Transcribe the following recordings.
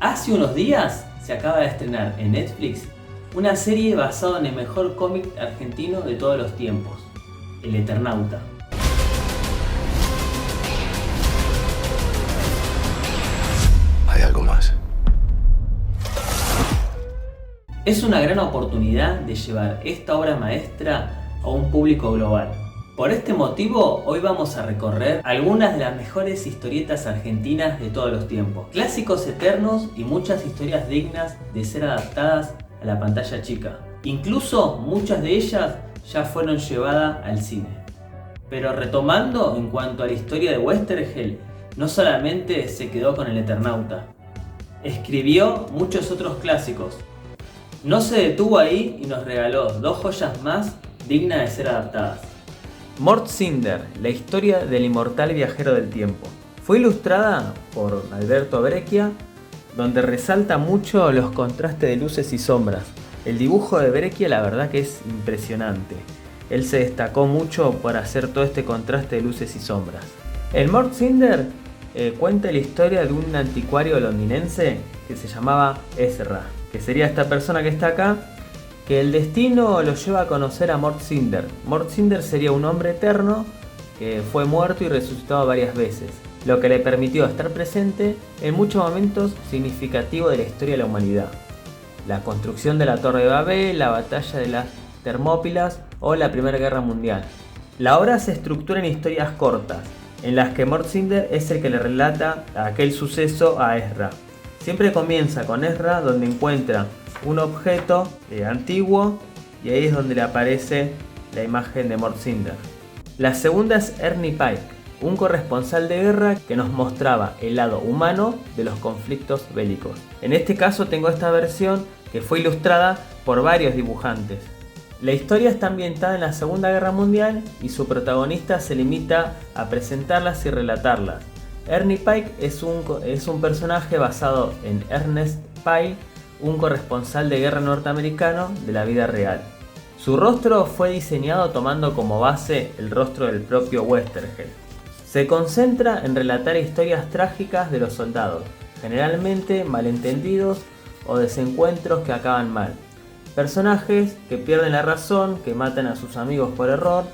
Hace unos días se acaba de estrenar en Netflix una serie basada en el mejor cómic argentino de todos los tiempos, El Eternauta. Hay algo más. Es una gran oportunidad de llevar esta obra maestra a un público global. Por este motivo, hoy vamos a recorrer algunas de las mejores historietas argentinas de todos los tiempos. Clásicos eternos y muchas historias dignas de ser adaptadas a la pantalla chica. Incluso muchas de ellas ya fueron llevadas al cine. Pero retomando en cuanto a la historia de Westergel, no solamente se quedó con El Eternauta. Escribió muchos otros clásicos. No se detuvo ahí y nos regaló dos joyas más dignas de ser adaptadas. Mort Cinder, la historia del inmortal viajero del tiempo. Fue ilustrada por Alberto Breccia, donde resalta mucho los contrastes de luces y sombras. El dibujo de Breccia la verdad que es impresionante. Él se destacó mucho por hacer todo este contraste de luces y sombras. El Mort Cinder cuenta la historia de un anticuario londinense que se llamaba Ezra, que sería esta persona que está acá, que el destino lo lleva a conocer a Mort Cinder. Mort Cinder sería un hombre eterno que fue muerto y resucitado varias veces, lo que le permitió estar presente en muchos momentos significativos de la historia de la humanidad. La construcción de la Torre de Babel, la batalla de las Termópilas o la Primera Guerra Mundial. La obra se estructura en historias cortas, en las que Mort Cinder es el que le relata aquel suceso a Ezra. Siempre comienza con Ezra, donde encuentra un objeto antiguo y ahí es donde le aparece la imagen de Mort Cinder. La segunda es Ernie Pike, un corresponsal de guerra que nos mostraba el lado humano de los conflictos bélicos. En este caso tengo esta versión que fue ilustrada por varios dibujantes. La historia está ambientada en la Segunda Guerra Mundial y su protagonista se limita a presentarlas y relatarlas. Ernie Pike es un personaje basado en Ernest Pyle, un corresponsal de guerra norteamericano de la vida real. Su rostro fue diseñado tomando como base el rostro del propio Westergel. Se concentra en relatar historias trágicas de los soldados, generalmente malentendidos o desencuentros que acaban mal. Personajes que pierden la razón, que matan a sus amigos por error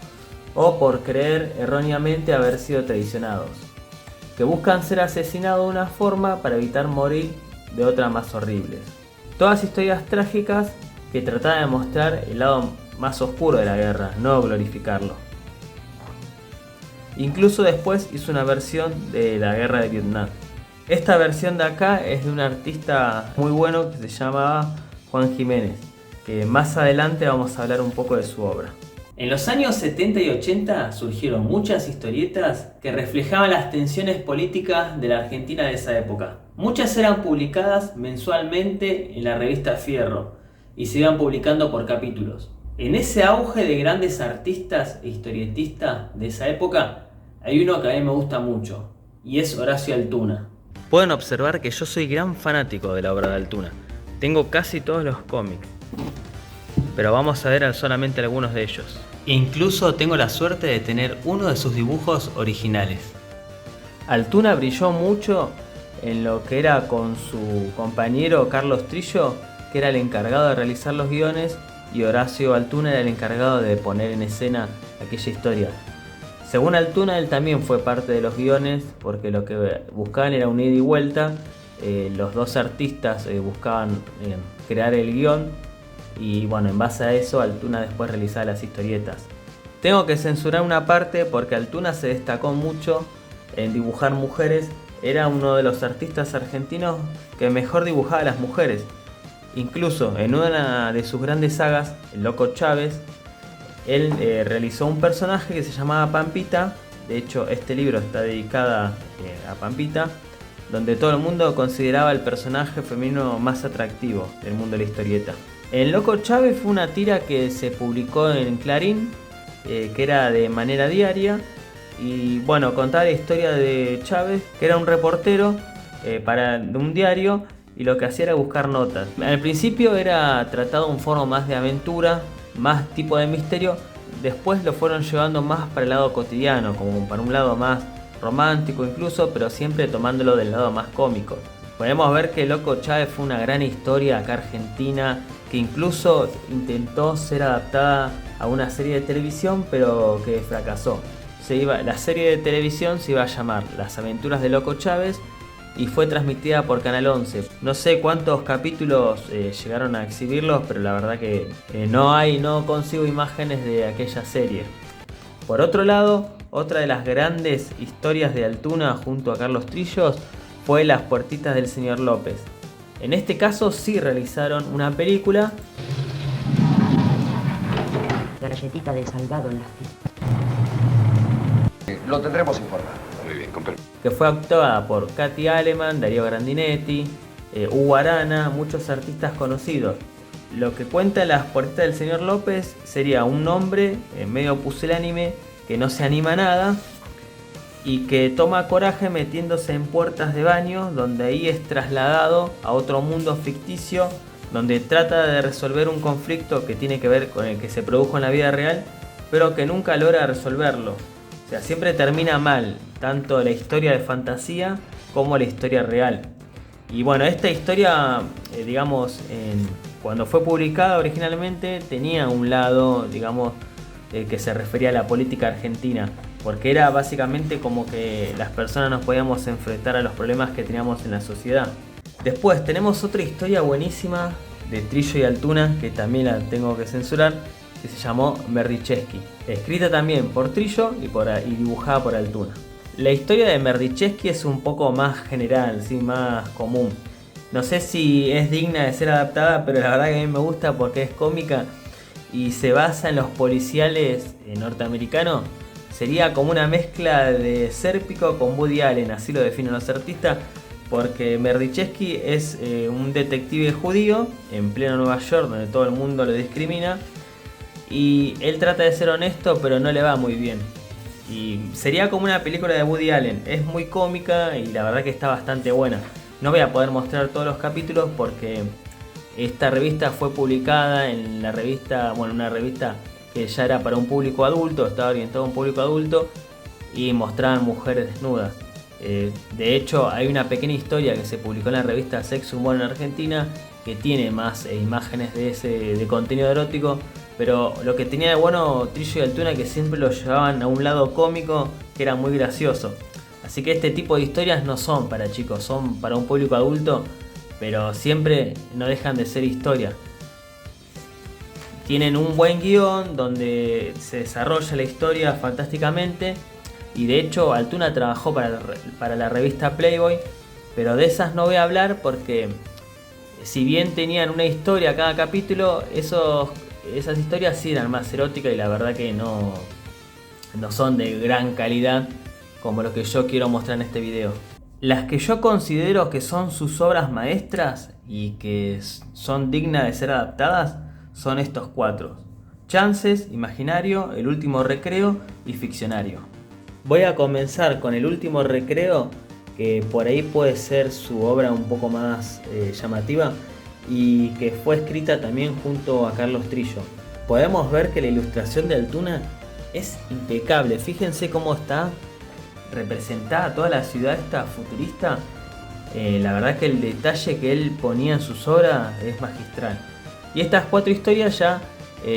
o por creer erróneamente haber sido traicionados, que buscan ser asesinados de una forma para evitar morir de otra más horribles. Todas historias trágicas que trataban de mostrar el lado más oscuro de la guerra, no glorificarlo. Incluso después hizo una versión de la guerra de Vietnam. Esta versión de acá es de un artista muy bueno que se llamaba Juan Jiménez, que más adelante vamos a hablar un poco de su obra. En los años 70 y 80 surgieron muchas historietas que reflejaban las tensiones políticas de la Argentina de esa época. Muchas eran publicadas mensualmente en la revista Fierro y se iban publicando por capítulos. En ese auge de grandes artistas e historietistas de esa época hay uno que a mí me gusta mucho y es Horacio Altuna. Pueden observar que yo soy gran fanático de la obra de Altuna. Tengo casi todos los cómics, pero vamos a ver solamente algunos de ellos. Incluso tengo la suerte de tener uno de sus dibujos originales. Altuna brilló mucho en lo que era con su compañero Carlos Trillo, que era el encargado de realizar los guiones, y Horacio Altuna era el encargado de poner en escena aquella historia. Según Altuna, él también fue parte de los guiones, porque lo que buscaban era un ida y vuelta. Los dos artistas buscaban crear el guión, y bueno, en base a eso Altuna después realizaba las historietas. Tengo que censurar una parte porque Altuna se destacó mucho en dibujar mujeres. Era uno de los artistas argentinos que mejor dibujaba a las mujeres. Incluso en una de sus grandes sagas, El Loco Chávez, él realizó un personaje que se llamaba Pampita. De hecho, este libro está dedicado a Pampita, donde todo el mundo consideraba el personaje femenino más atractivo del mundo de la historieta. El Loco Chávez fue una tira que se publicó en Clarín, que era de manera diaria, y bueno, contaba la historia de Chávez, que era un reportero de un diario, y lo que hacía era buscar notas. Al principio era tratado de un forma más de aventura, más tipo de misterio. Después lo fueron llevando más para el lado cotidiano, como para un lado más romántico incluso, pero siempre tomándolo del lado más cómico. Podemos ver que Loco Chávez fue una gran historia acá argentina, que incluso intentó ser adaptada a una serie de televisión, pero que fracasó. La serie de televisión se iba a llamar Las Aventuras de Loco Chávez y fue transmitida por Canal 11. No sé cuántos capítulos llegaron a exhibirlos, pero la verdad que no consigo imágenes de aquella serie. Por otro lado, otra de las grandes historias de Altuna junto a Carlos Trillos fue Las Puertitas del Señor López. En este caso sí realizaron una película. La galletita de Salgado en la fiesta. Lo tendremos informado. Muy bien, Que fue actuada por Katy Aleman, Darío Grandinetti, Hugo Arana, muchos artistas conocidos. Lo que cuenta Las Puertitas del Señor López sería un hombre medio pusilánime que no se anima a nada y que toma coraje metiéndose en puertas de baño, donde ahí es trasladado a otro mundo ficticio donde trata de resolver un conflicto que tiene que ver con el que se produjo en la vida real, pero que nunca logra resolverlo. O sea, siempre termina mal, tanto la historia de fantasía como la historia real. Y bueno, esta historia, cuando fue publicada originalmente, tenía un lado, que se refería a la política argentina, porque era básicamente como que las personas nos podíamos enfrentar a los problemas que teníamos en la sociedad. Después tenemos otra historia buenísima de Trillo y Altuna, que también la tengo que censurar, que se llamó Merdichesky, escrita también por Trillo y dibujada por Altuna. La historia de Merdichesky es un poco más general, ¿sí? Más común. No sé si es digna de ser adaptada, pero la verdad que a mí me gusta porque es cómica y se basa en los policiales norteamericanos. Sería como una mezcla de Sérpico con Woody Allen, así lo definen los artistas, porque Merdichesky es un detective judío en pleno Nueva York, donde todo el mundo lo discrimina, y él trata de ser honesto, pero no le va muy bien. Y sería como una película de Woody Allen, es muy cómica y la verdad que está bastante buena. No voy a poder mostrar todos los capítulos porque esta revista fue publicada en una revista que ya era para un público adulto, estaba orientado a un público adulto y mostraban mujeres desnudas. De hecho, hay una pequeña historia que se publicó en la revista Sexo Humor en Argentina que tiene más imágenes de contenido erótico, pero lo que tenía de bueno Trillo y Altuna que siempre lo llevaban a un lado cómico que era muy gracioso. Así que este tipo de historias no son para chicos, son para un público adulto, pero siempre no dejan de ser historia. Tienen un buen guión donde se desarrolla la historia fantásticamente y de hecho Altuna trabajó para la revista Playboy, pero de esas no voy a hablar porque si bien tenían una historia cada capítulo, esas historias sí eran más eróticas y la verdad que no son de gran calidad como lo que yo quiero mostrar en este video. Las que yo considero que son sus obras maestras y que son dignas de ser adaptadas son estos 4: Chances, Imaginario, El Último Recreo y Ficcionario. Voy a comenzar con El Último Recreo, que por ahí puede ser su obra un poco más llamativa y que fue escrita también junto a Carlos Trillo. Podemos ver que la ilustración de Altuna es impecable, fíjense cómo está representada toda la ciudad esta futurista. La verdad que el detalle que él ponía en sus obras es magistral. Y estas 4 historias ya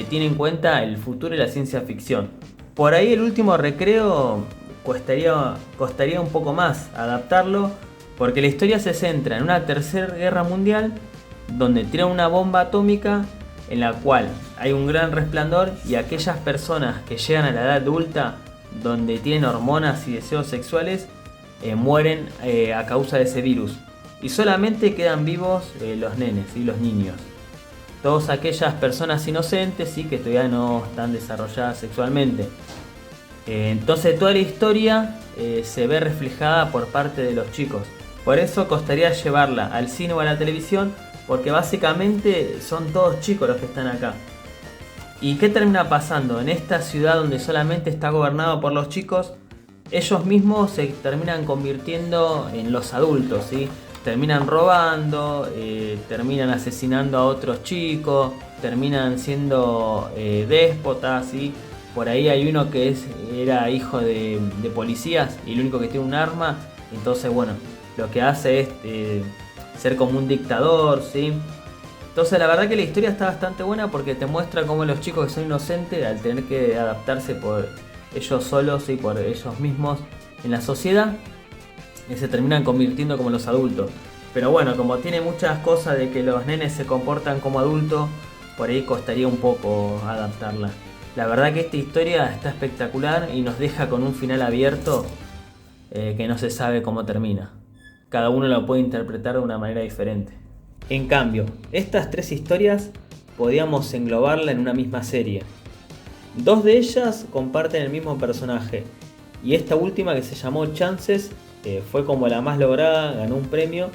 tienen en cuenta el futuro y la ciencia ficción. Por ahí El Último Recreo costaría un poco más adaptarlo, porque la historia se centra en una tercera guerra mundial donde tiran una bomba atómica en la cual hay un gran resplandor y aquellas personas que llegan a la edad adulta donde tienen hormonas y deseos sexuales mueren a causa de ese virus y solamente quedan vivos los nenes y los niños. Todas aquellas personas inocentes y que todavía no están desarrolladas sexualmente. Entonces toda la historia se ve reflejada por parte de los chicos. Por eso costaría llevarla al cine o a la televisión, porque básicamente son todos chicos los que están acá. ¿Y qué termina pasando? En esta ciudad donde solamente está gobernado por los chicos, ellos mismos se terminan convirtiendo en los adultos, ¿sí? Terminan robando, terminan asesinando a otros chicos, terminan siendo déspotas, ¿sí? Por ahí hay uno que era hijo de policías y el único que tiene un arma. Entonces, bueno, lo que hace es ser como un dictador, ¿sí? Entonces la verdad que la historia está bastante buena porque te muestra cómo los chicos que son inocentes, al tener que adaptarse por ellos solos y por ellos mismos en la sociedad, se terminan convirtiendo como los adultos. Pero bueno, como tiene muchas cosas de que los nenes se comportan como adultos, por ahí costaría un poco adaptarla. La verdad que esta historia está espectacular y nos deja con un final abierto que no se sabe cómo termina. Cada uno lo puede interpretar de una manera diferente. En cambio, estas 3 historias podríamos englobarla en una misma serie. 2 de ellas comparten el mismo personaje y esta última, que se llamó Chances, fue como la más lograda, ganó un premio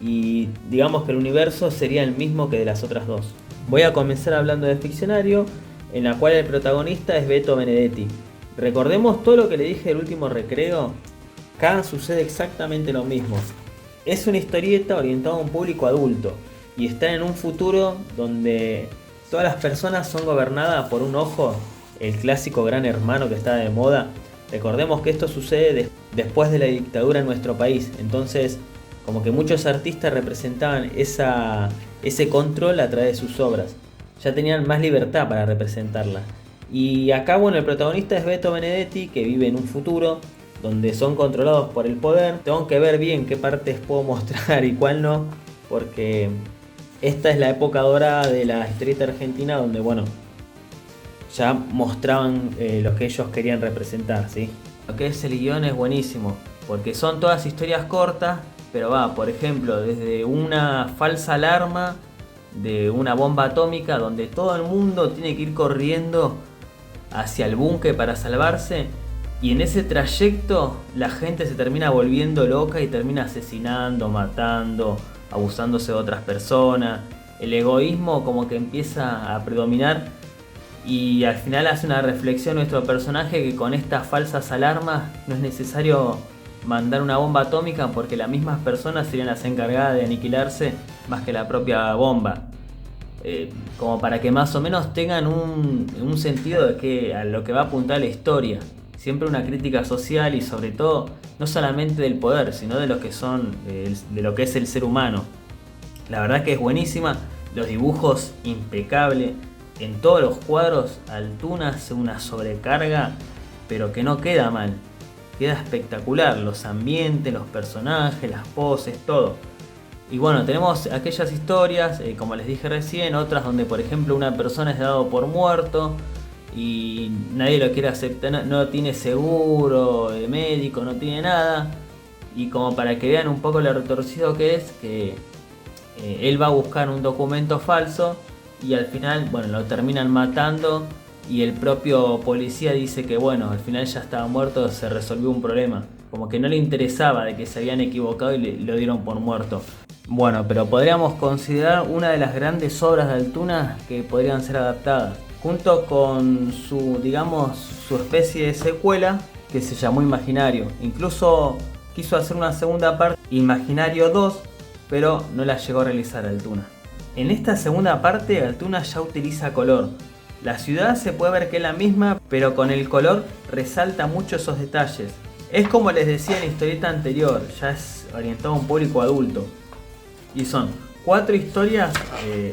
y digamos que el universo sería el mismo que de las otras 2. Voy a comenzar hablando de Ficcionario, en la cual el protagonista es Beto Benedetti. Recordemos todo lo que le dije del último recreo. Acá sucede exactamente lo mismo. Es una historieta orientada a un público adulto y está en un futuro donde todas las personas son gobernadas por un ojo, el clásico gran hermano que está de moda. Recordemos que esto sucede después de la dictadura en nuestro país, entonces como que muchos artistas representaban ese control a través de sus obras. Ya tenían más libertad para representarla. Y acá, bueno, el protagonista es Beto Benedetti, que vive en un futuro donde son controlados por el poder. Tengo que ver bien qué partes puedo mostrar y cuál no, porque esta es la época dorada de la historieta argentina donde, bueno, ya mostraban lo que ellos querían representar, ¿sí? Lo que es el guión es buenísimo, porque son todas historias cortas, pero va, por ejemplo, desde una falsa alarma de una bomba atómica donde todo el mundo tiene que ir corriendo hacia el búnker para salvarse, y en ese trayecto la gente se termina volviendo loca y termina asesinando, matando, abusándose de otras personas. El egoísmo como que empieza a predominar y al final hace una reflexión nuestro personaje que con estas falsas alarmas no es necesario mandar una bomba atómica porque las mismas personas serían las encargadas de aniquilarse más que la propia bomba. Como para que más o menos tengan un sentido de que a lo que va a apuntar la historia. Siempre una crítica social y sobre todo no solamente del poder, sino de lo que de lo que es el ser humano. La verdad que es buenísima, los dibujos impecables, en todos los cuadros Altuna hace una sobrecarga, pero que no queda mal, queda espectacular, los ambientes, los personajes, las poses, todo. Y bueno, tenemos aquellas historias, como les dije recién, otras donde por ejemplo una persona es dado por muerto y nadie lo quiere aceptar, no tiene seguro de médico, no tiene nada, y como para que vean un poco lo retorcido que es, que él va a buscar un documento falso y al final, bueno, lo terminan matando y el propio policía dice que bueno, al final ya estaba muerto, se resolvió un problema, como que no le interesaba de que se habían equivocado y lo dieron por muerto. Bueno, pero podríamos considerar una de las grandes obras de Altuna que podrían ser adaptadas, junto con su especie de secuela que se llamó Imaginario. Incluso quiso hacer una segunda parte, Imaginario 2, pero no la llegó a realizar Altuna. En esta segunda parte Altuna ya utiliza color. La ciudad se puede ver que es la misma, pero con el color resalta mucho esos detalles. Es como les decía en la historieta anterior, ya es orientado a un público adulto. Y son 4 historias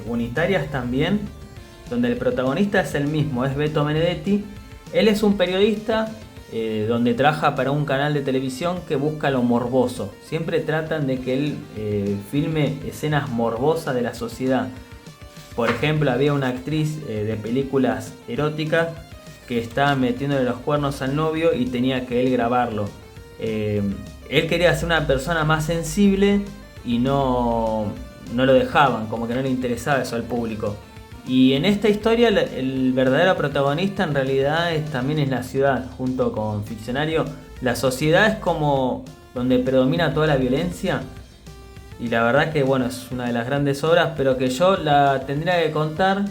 unitarias también, donde el protagonista es el mismo, es Beto Benedetti. Él es un periodista donde trabaja para un canal de televisión que busca lo morboso. Siempre tratan de que él filme escenas morbosas de la sociedad. Por ejemplo, había una actriz de películas eróticas que estaba metiéndole los cuernos al novio y tenía que él grabarlo. Él quería ser una persona más sensible y no lo dejaban, como que no le interesaba eso al público. Y en esta historia el verdadero protagonista en realidad también es la ciudad, junto con Ficcionario. La sociedad es como donde predomina toda la violencia y la verdad que bueno, es una de las grandes obras, pero que yo la tendría que contar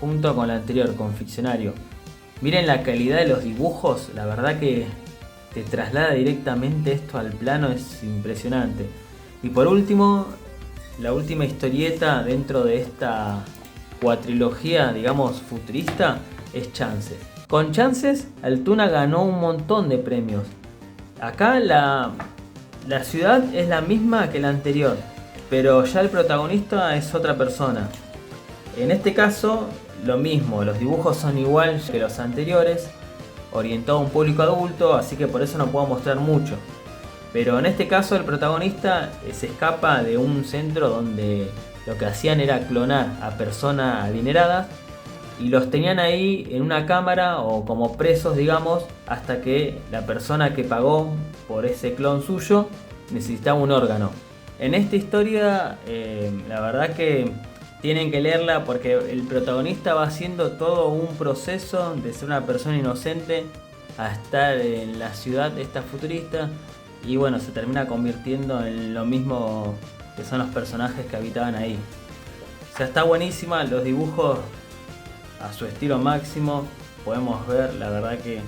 junto con la anterior, con Ficcionario. Miren la calidad de los dibujos, la verdad que te traslada directamente esto al plano, es impresionante. Y por último, la última historieta dentro de esta cuatrilogía, digamos, futurista, es Chances. Con Chances, Altuna ganó un montón de premios. Acá la ciudad es la misma que la anterior, pero ya el protagonista es otra persona. En este caso, lo mismo, los dibujos son igual que los anteriores, orientado a un público adulto, así que por eso no puedo mostrar mucho. Pero en este caso el protagonista se escapa de un centro donde lo que hacían era clonar a personas adineradas y los tenían ahí en una cámara o como presos, digamos, hasta que la persona que pagó por ese clon suyo necesitaba un órgano. En esta historia, la verdad que tienen que leerla porque el protagonista va haciendo todo un proceso de ser una persona inocente a estar en la ciudad esta futurista y bueno, se termina convirtiendo en lo mismo que son los personajes que habitaban ahí. O sea, está buenísima, los dibujos a su estilo máximo, podemos ver, la verdad que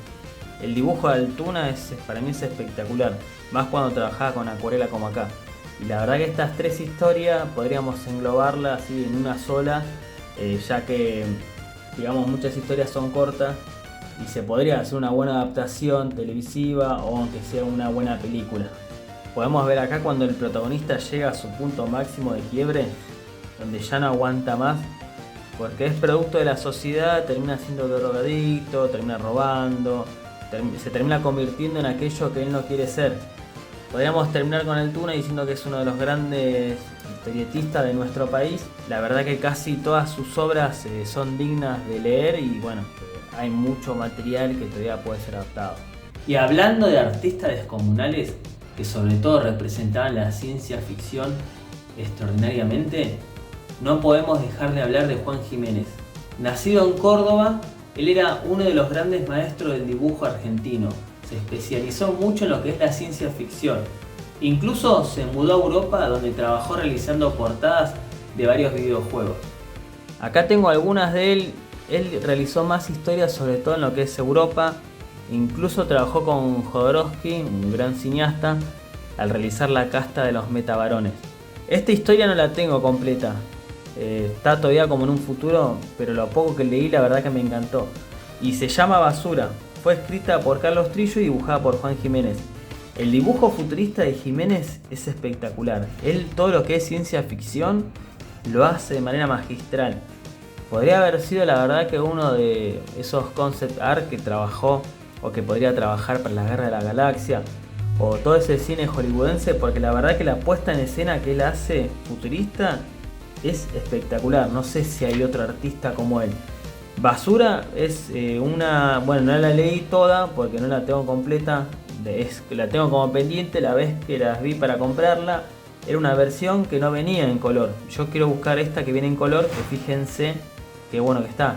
el dibujo de Altuna para mí es espectacular, más cuando trabajaba con acuarela como acá. Y la verdad que estas tres historias podríamos englobarlas así en una sola, ya que digamos muchas historias son cortas y se podría hacer una buena adaptación televisiva o aunque sea una buena película. Podemos ver acá cuando el protagonista llega a su punto máximo de quiebre, donde ya no aguanta más, porque es producto de la sociedad, termina siendo drogadicto, termina robando, se termina convirtiendo en aquello que él no quiere ser. Podríamos terminar con Altuna diciendo que es uno de los grandes historietistas de nuestro país. La verdad que casi todas sus obras son dignas de leer y bueno, hay mucho material que todavía puede ser adaptado. Y hablando de artistas descomunales que sobre todo representaban la ciencia ficción extraordinariamente, no podemos dejar de hablar de Juan Jiménez. Nacido en Córdoba, él era uno de los grandes maestros del dibujo argentino. Se especializó mucho en lo que es la ciencia ficción. Incluso se mudó a Europa, donde trabajó realizando portadas de varios videojuegos. Acá tengo algunas de él. Él realizó más historias sobre todo en lo que es Europa. Incluso trabajó con Jodorowsky, un gran cineasta, al realizar La casta de los metabarones. Esta historia no la tengo completa. Está todavía como en un futuro, pero lo poco que leí la verdad que me encantó. Y se llama Basura. Fue escrita por Carlos Trillo y dibujada por Juan Jiménez. El dibujo futurista de Jiménez es espectacular. Él todo lo que es ciencia ficción lo hace de manera magistral. Podría haber sido la verdad que uno de esos concept art que trabajó o que podría trabajar para la Guerra de la Galaxia o todo ese cine hollywoodense, porque la verdad que la puesta en escena que él hace futurista es espectacular. No sé si hay otro artista como él. Basura es una... Bueno, no la leí toda porque no la tengo completa. La tengo como pendiente, la vez que las vi para comprarla era una versión que no venía en color. Yo quiero buscar esta que viene en color, que fíjense qué bueno que está.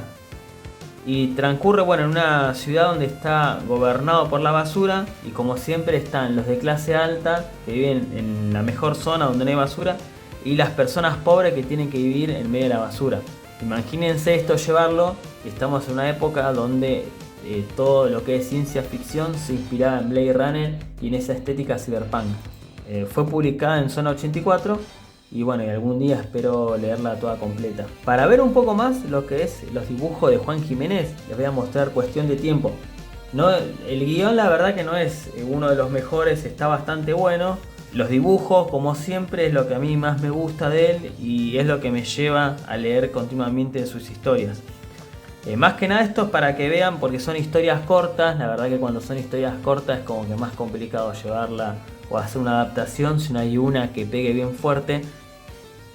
Y transcurre bueno, en una ciudad donde está gobernado por la basura y como siempre están los de clase alta que viven en la mejor zona donde no hay basura y las personas pobres que tienen que vivir en medio de la basura. Imagínense esto llevarlo, estamos en una época donde todo lo que es ciencia ficción se inspiraba en Blade Runner y en esa estética cyberpunk. Fue publicada en Zona 84 y bueno, y algún día espero leerla toda completa. Para ver un poco más lo que es los dibujos de Juan Jiménez, les voy a mostrar Cuestión de Tiempo. No, el guión la verdad que no es uno de los mejores, está bastante bueno. Los dibujos, como siempre, es lo que a mí más me gusta de él y es lo que me lleva a leer continuamente sus historias. Más que nada esto es para que vean, porque son historias cortas. La verdad que cuando son historias cortas es como que más complicado llevarla o hacer una adaptación si no hay una que pegue bien fuerte.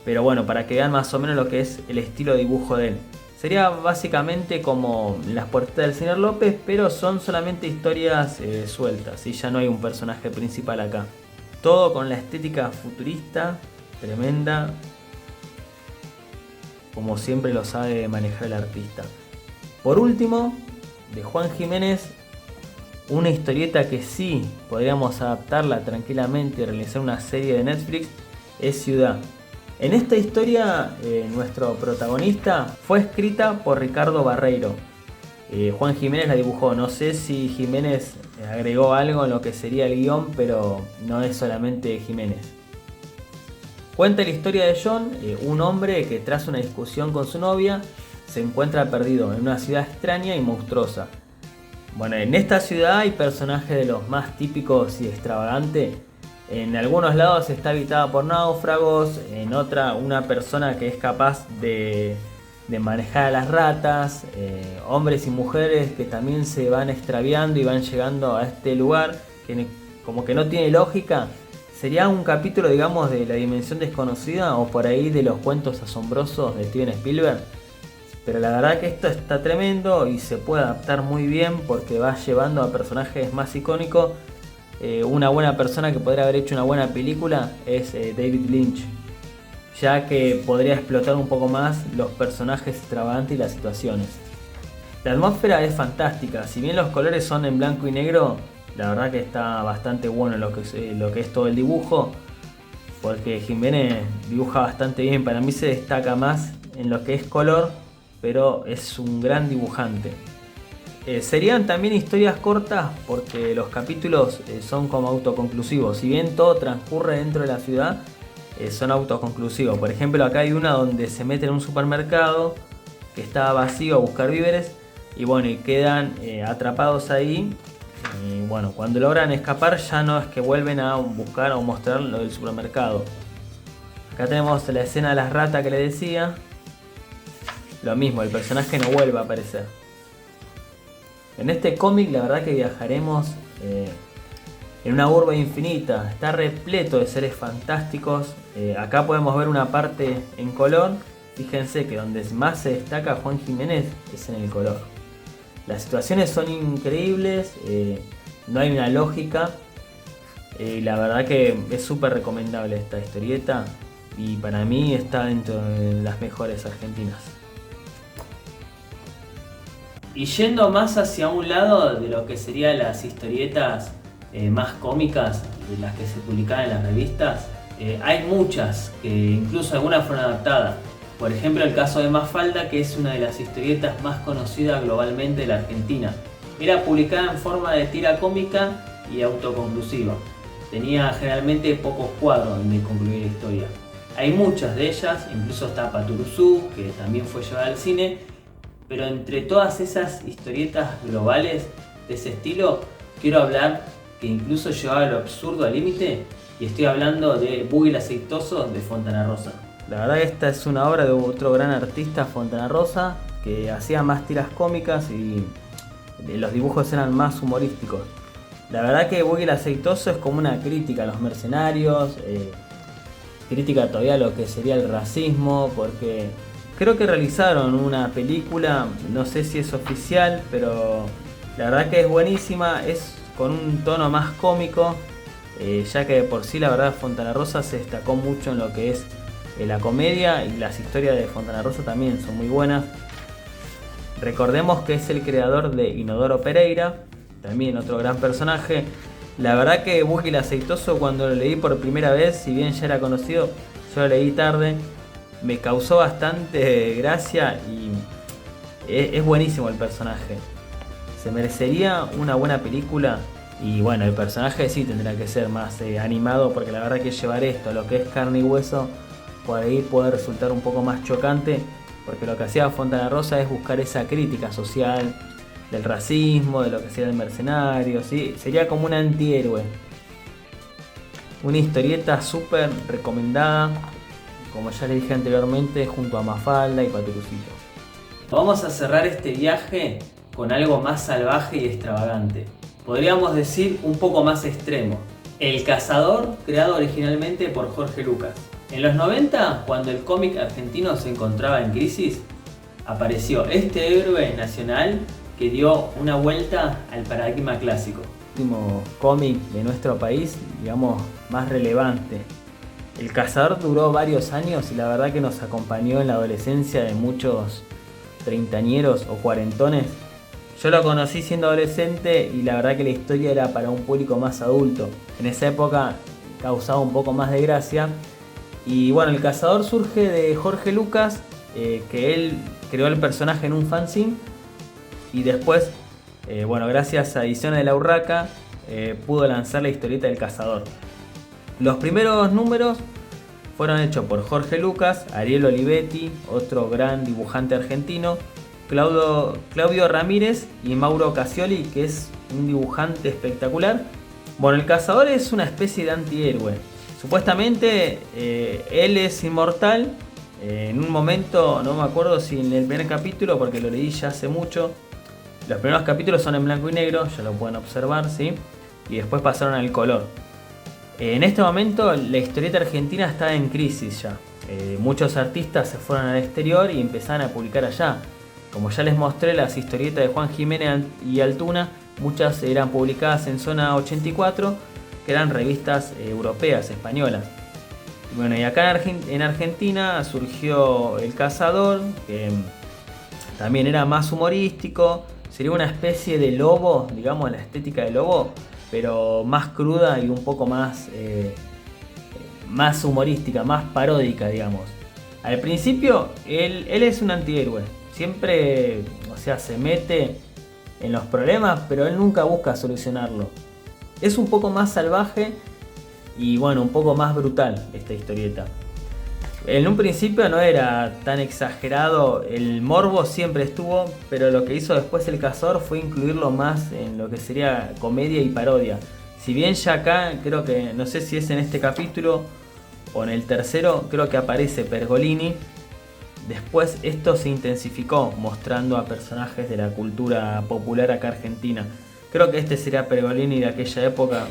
Pero bueno, para que vean más o menos lo que es el estilo de dibujo de él. Sería básicamente como Las puertas del señor López, pero son solamente historias sueltas y ya no hay un personaje principal acá. Todo con la estética futurista, tremenda, como siempre lo sabe manejar el artista. Por último, de Juan Jiménez, una historieta que sí podríamos adaptarla tranquilamente y realizar una serie de Netflix es Ciudad. En esta historia, nuestro protagonista fue escrita por Ricardo Barreiro. Juan Jiménez la dibujó. No sé si Jiménez agregó algo en lo que sería el guión, pero no es solamente Jiménez. Cuenta la historia de John, un hombre que tras una discusión con su novia se encuentra perdido en una ciudad extraña y monstruosa. Bueno, en esta ciudad hay personajes de los más típicos y extravagantes. En algunos lados está habitada por náufragos, en otra una persona que es capaz de manejar a las ratas, hombres y mujeres que también se van extraviando y van llegando a este lugar que como que no tiene lógica. Sería un capítulo, digamos, de La Dimensión Desconocida o por ahí de los cuentos asombrosos de Steven Spielberg. Pero la verdad que esto está tremendo y se puede adaptar muy bien porque va llevando a personajes más icónicos. Una buena persona que podría haber hecho una buena película es David Lynch, ya que podría explotar un poco más los personajes extravagantes y las situaciones. La atmósfera es fantástica, si bien los colores son en blanco y negro, la verdad que está bastante bueno lo que es todo el dibujo, porque Jiménez dibuja bastante bien. Para mí se destaca más en lo que es color, pero es un gran dibujante. Serían también historias cortas porque los capítulos son como autoconclusivos. Si bien todo transcurre dentro de la ciudad, son autoconclusivos. Por ejemplo, acá hay una donde se meten en un supermercado que está vacío a buscar víveres y bueno, y quedan atrapados ahí. Y bueno, cuando logran escapar ya no es que vuelven a buscar o mostrar lo del supermercado. Acá tenemos la escena de las ratas que le decía. Lo mismo, el personaje no vuelve a aparecer. En este cómic la verdad que viajaremos en una urbe infinita. Está repleto de seres fantásticos. Acá podemos ver una parte en color. Fíjense que donde más se destaca Juan Jiménez es en el color. Las situaciones son increíbles. No hay una lógica. La verdad que es súper recomendable esta historieta. Y para mí está dentro de las mejores argentinas. Y yendo más hacia un lado de lo que serían las historietas más cómicas, de las que se publicaban en las revistas, hay muchas, que incluso algunas fueron adaptadas. Por ejemplo, el caso de Mafalda, que es una de las historietas más conocidas globalmente de la Argentina. Era publicada en forma de tira cómica y autoconclusiva. Tenía generalmente pocos cuadros donde concluir la historia. Hay muchas de ellas, incluso está Paturuzú, que también fue llevada al cine. Pero entre todas esas historietas globales de ese estilo, quiero hablar que incluso llevaba lo absurdo al límite, y estoy hablando de Buggy el Aceitoso de Fontana Rosa. La verdad que esta es una obra de otro gran artista, Fontana Rosa, que hacía más tiras cómicas y los dibujos eran más humorísticos. La verdad que Buggy el Aceitoso es como una crítica a los mercenarios, crítica todavía a lo que sería el racismo, porque creo que realizaron una película, no sé si es oficial, pero la verdad que es buenísima, es con un tono más cómico, ya que de por sí la verdad Fontana Rosa se destacó mucho en lo que es la comedia, y las historias de Fontana Rosa también son muy buenas. Recordemos que es el creador de Inodoro Pereira, también otro gran personaje. La verdad que Buggy el Aceitoso, cuando lo leí por primera vez, si bien ya era conocido, yo lo leí tarde, me causó bastante gracia y es buenísimo el personaje. Se merecería una buena película. Y bueno, el personaje sí tendrá que ser más animado, porque la verdad que llevar esto a lo que es carne y hueso por ahí puede resultar un poco más chocante, porque lo que hacía Fontana Rosa es buscar esa crítica social del racismo, de lo que sea el mercenario, ¿sí? Sería como un antihéroe. Una historieta súper recomendada, como ya le dije anteriormente, junto a Mafalda y Paturuzito. Vamos a cerrar este viaje con algo más salvaje y extravagante. Podríamos decir un poco más extremo. El Cazador, creado originalmente por Jorge Lucas. En los 90, cuando el cómic argentino se encontraba en crisis, apareció este héroe nacional que dio una vuelta al paradigma clásico. El último cómic de nuestro país, digamos, más relevante. El Cazador duró varios años y la verdad que nos acompañó en la adolescencia de muchos treintañeros o cuarentones. Yo lo conocí siendo adolescente y la verdad que la historia era para un público más adulto. En esa época causaba un poco más de gracia. Y bueno, el Cazador surge de Jorge Lucas, que él creó el personaje en un fanzine. Y después, bueno, gracias a Ediciones de la Urraca, pudo lanzar la historieta del Cazador. Los primeros números fueron hechos por Jorge Lucas, Ariel Olivetti, otro gran dibujante argentino, Claudio Ramírez y Mauro Casioli, que es un dibujante espectacular. Bueno, el cazador es una especie de antihéroe. Supuestamente él es inmortal. En un momento, no me acuerdo si en el primer capítulo, porque lo leí ya hace mucho. Los primeros capítulos son en blanco y negro, ya lo pueden observar, ¿sí? Y después pasaron al color. En este momento la historieta argentina está en crisis ya. Muchos artistas se fueron al exterior y empezaron a publicar allá. Como ya les mostré, las historietas de Juan Jiménez y Altuna, muchas eran publicadas en Zona 84, que eran revistas europeas, españolas. Bueno, y acá en Argentina surgió El Cazador, que también era más humorístico. Sería una especie de Lobo, digamos, la estética de Lobo, pero más cruda y un poco más humorística, más paródica, digamos. Al principio, él es un antihéroe. Siempre, se mete en los problemas, pero él nunca busca solucionarlo. Es un poco más salvaje y, un poco más brutal esta historieta. En un principio no era tan exagerado, el morbo siempre estuvo, pero lo que hizo después El Cazador fue incluirlo más en lo que sería comedia y parodia. Si bien ya acá, creo que, no sé si es en este capítulo o en el tercero, creo que aparece Pergolini. Después esto se intensificó mostrando a personajes de la cultura popular acá argentina. Creo que este sería Pergolini de aquella época.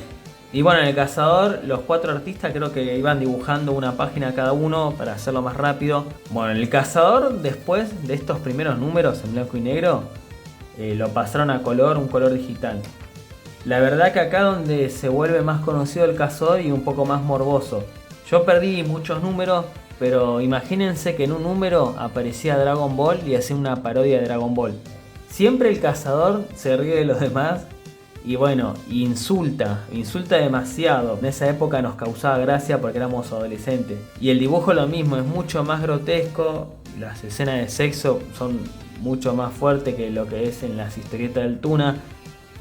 Y en El Cazador, los 4 artistas creo que iban dibujando una página cada uno para hacerlo más rápido. En El Cazador, después de estos primeros números en blanco y negro, lo pasaron a color, un color digital. La verdad que acá donde se vuelve más conocido El Cazador y un poco más morboso. Yo perdí muchos números, pero imagínense que en un número aparecía Dragon Ball y hacía una parodia de Dragon Ball. Siempre El Cazador se ríe de los demás. Y insulta demasiado. En esa época nos causaba gracia porque éramos adolescentes. Y el dibujo lo mismo, es mucho más grotesco. Las escenas de sexo son mucho más fuertes que lo que es en las historietas del Tuna.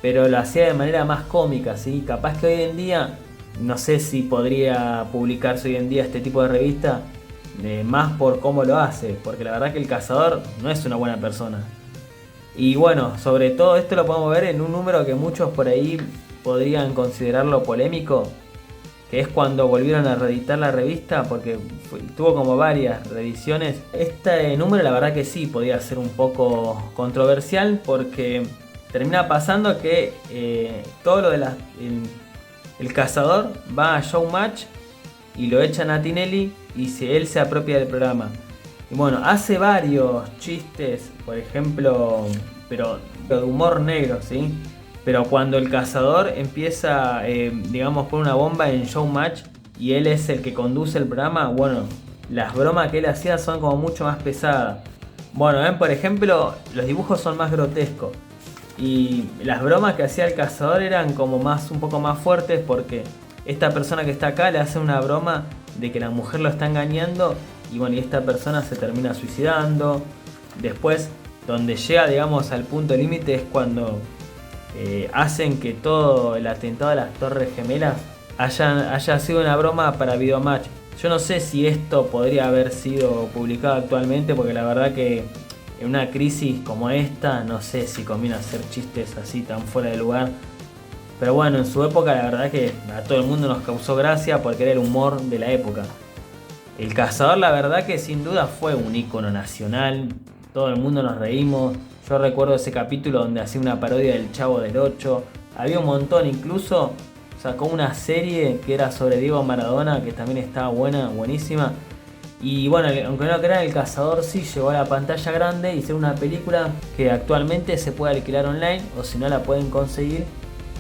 Pero lo hacía de manera más cómica, ¿sí? Capaz que hoy en día, no sé si podría publicarse hoy en día este tipo de revista. Más por cómo lo hace. Porque la verdad que El Cazador no es una buena persona. Y sobre todo esto lo podemos ver en un número que muchos por ahí podrían considerarlo polémico, que es cuando volvieron a reeditar la revista, porque tuvo como varias reediciones. Este número la verdad que sí podía ser un poco controversial, porque termina pasando que todo lo de el Cazador va a Showmatch y lo echan a Tinelli y él se apropia del programa. Y hace varios chistes, por ejemplo, pero de humor negro, ¿sí? Pero cuando El Cazador empieza, por una bomba en Showmatch y él es el que conduce el programa, las bromas que él hacía son como mucho más pesadas. Por ejemplo, los dibujos son más grotescos. Y las bromas que hacía El Cazador eran como un poco más fuertes, porque esta persona que está acá le hace una broma de que la mujer lo está engañando. Y esta persona se termina suicidando. Después, donde llega, al punto límite es cuando hacen que todo el atentado a las Torres Gemelas haya sido una broma para Videomatch. Yo no sé si esto podría haber sido publicado actualmente, porque la verdad que en una crisis como esta, no sé si conviene hacer chistes así tan fuera de lugar. Pero en su época la verdad que a todo el mundo nos causó gracia porque era el humor de la época. El Cazador la verdad que sin duda fue un ícono nacional, todo el mundo nos reímos. Yo recuerdo ese capítulo donde hacía una parodia del Chavo del 8, había un montón, incluso sacó una serie que era sobre Diego Maradona, que también estaba buenísima. Y aunque no lo crean, El Cazador sí llegó a la pantalla grande y hizo una película que actualmente se puede alquilar online, o si no la pueden conseguir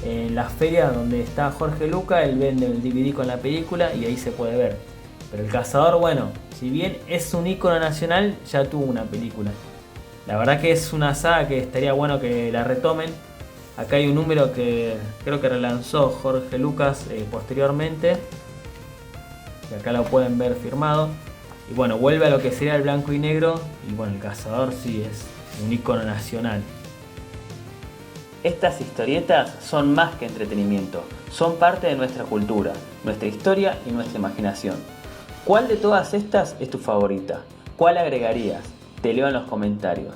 en las ferias donde está Jorge Luca, él vende el DVD con la película y ahí se puede ver. Pero El Cazador, si bien es un ícono nacional, ya tuvo una película. La verdad que es una saga que estaría bueno que la retomen. Acá hay un número que creo que relanzó Jorge Lucas posteriormente. Y acá lo pueden ver firmado. Y vuelve a lo que sería el blanco y negro. Y El Cazador sí es un ícono nacional. Estas historietas son más que entretenimiento. Son parte de nuestra cultura, nuestra historia y nuestra imaginación. ¿Cuál de todas estas es tu favorita? ¿Cuál agregarías? Te leo en los comentarios.